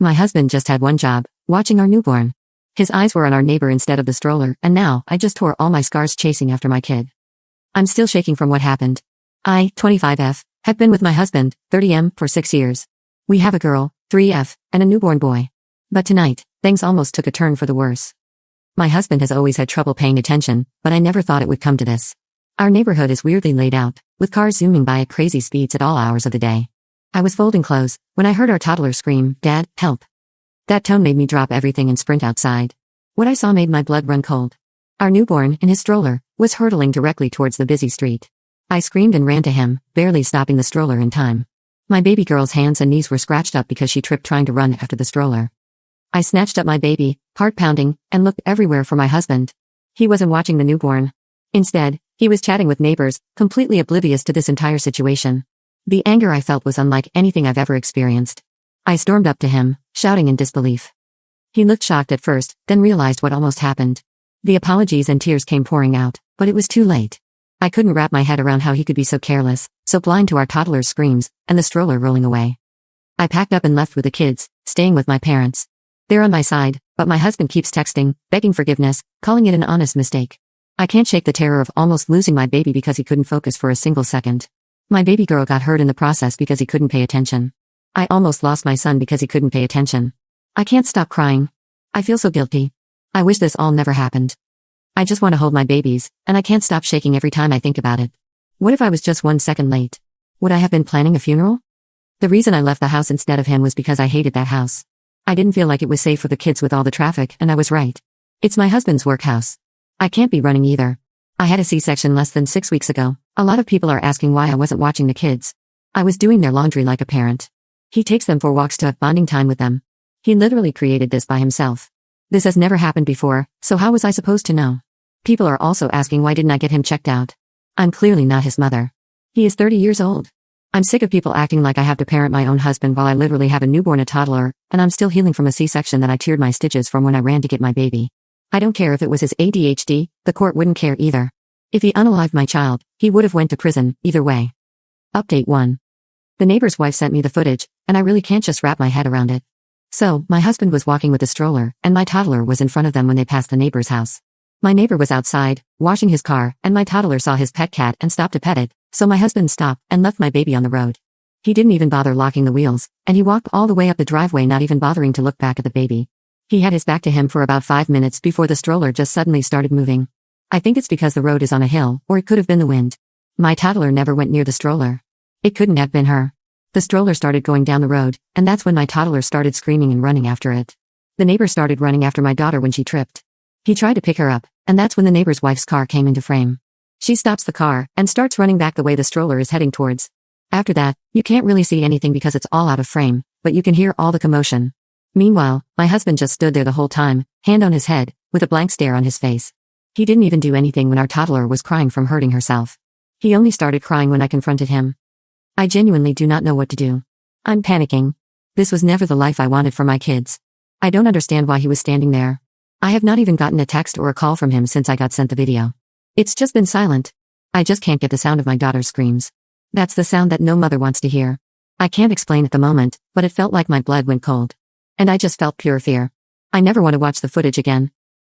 My husband just had one job, watching our newborn. His eyes were on our neighbor instead of the stroller, and now, I just tore all my scars chasing after my kid. I'm still shaking from what happened. I, 25F, have been with my husband, 30M, for 6 years. We have a girl, 3F, and a newborn boy. But tonight, things almost took a turn for the worse. My husband has always had trouble paying attention, but I never thought it would come to this. Our neighborhood is weirdly laid out, with cars zooming by at crazy speeds at all hours of the day. I was folding clothes when I heard our toddler scream, "Dad, help." That tone made me drop everything and sprint outside. What I saw made my blood run cold. Our newborn, in his stroller, was hurtling directly towards the busy street. I screamed and ran to him, barely stopping the stroller in time. My baby girl's hands and knees were scratched up because she tripped trying to run after the stroller. I snatched up my baby, heart pounding, and looked everywhere for my husband. He wasn't watching the newborn. Instead, he was chatting with neighbors, completely oblivious to this entire situation. The anger I felt was unlike anything I've ever experienced. I stormed up to him, shouting in disbelief. He looked shocked at first, then realized what almost happened. The apologies and tears came pouring out, but it was too late. I couldn't wrap my head around how he could be so careless, so blind to our toddler's screams, and the stroller rolling away. I packed up and left with the kids, staying with my parents. They're on my side, but my husband keeps texting, begging forgiveness, calling it an honest mistake. I can't shake the terror of almost losing my baby because he couldn't focus for a single second. My baby girl got hurt in the process because he couldn't pay attention. I almost lost my son because he couldn't pay attention. I can't stop crying. I feel so guilty. I wish this all never happened. I just want to hold my babies, and I can't stop shaking every time I think about it. What if I was just 1 second late? Would I have been planning a funeral? The reason I left the house instead of him was because I hated that house. I didn't feel like it was safe for the kids with all the traffic, and I was right. It's my husband's work house. I can't be running either. I had a C-section less than 6 weeks ago. A lot of people are asking why I wasn't watching the kids. I was doing their laundry like a parent. He takes them for walks to have bonding time with them. He literally created this by himself. This has never happened before, so how was I supposed to know? People are also asking why didn't I get him checked out? I'm clearly not his mother. He is 30 years old. I'm sick of people acting like I have to parent my own husband while I literally have a newborn, a toddler, and I'm still healing from a C-section that I teared my stitches from when I ran to get my baby. I don't care if it was his ADHD, the court wouldn't care either. If he unalived my child, he would have went to prison, either way. Update 1. The neighbor's wife sent me the footage, and I really can't just wrap my head around it. So, my husband was walking with the stroller, and my toddler was in front of them when they passed the neighbor's house. My neighbor was outside, washing his car, and my toddler saw his pet cat and stopped to pet it, so my husband stopped and left my baby on the road. He didn't even bother locking the wheels, and he walked all the way up the driveway not even bothering to look back at the baby. He had his back to him for about 5 minutes before the stroller just suddenly started moving. I think it's because the road is on a hill, or it could have been the wind. My toddler never went near the stroller. It couldn't have been her. The stroller started going down the road, and that's when my toddler started screaming and running after it. The neighbor started running after my daughter when she tripped. He tried to pick her up, and that's when the neighbor's wife's car came into frame. She stops the car and starts running back the way the stroller is heading towards. After that, you can't really see anything because it's all out of frame, but you can hear all the commotion. Meanwhile, my husband just stood there the whole time, hand on his head, with a blank stare on his face. He didn't even do anything when our toddler was crying from hurting herself. He only started crying when I confronted him. I genuinely do not know what to do. I'm panicking. This was never the life I wanted for my kids. I don't understand why he was standing there. I have not even gotten a text or a call from him since I got sent the video. It's just been silent. I just can't get the sound of my daughter's screams. That's the sound that no mother wants to hear. I can't explain at the moment, but it felt like my blood went cold. And I just felt pure fear. I never want to watch the footage again,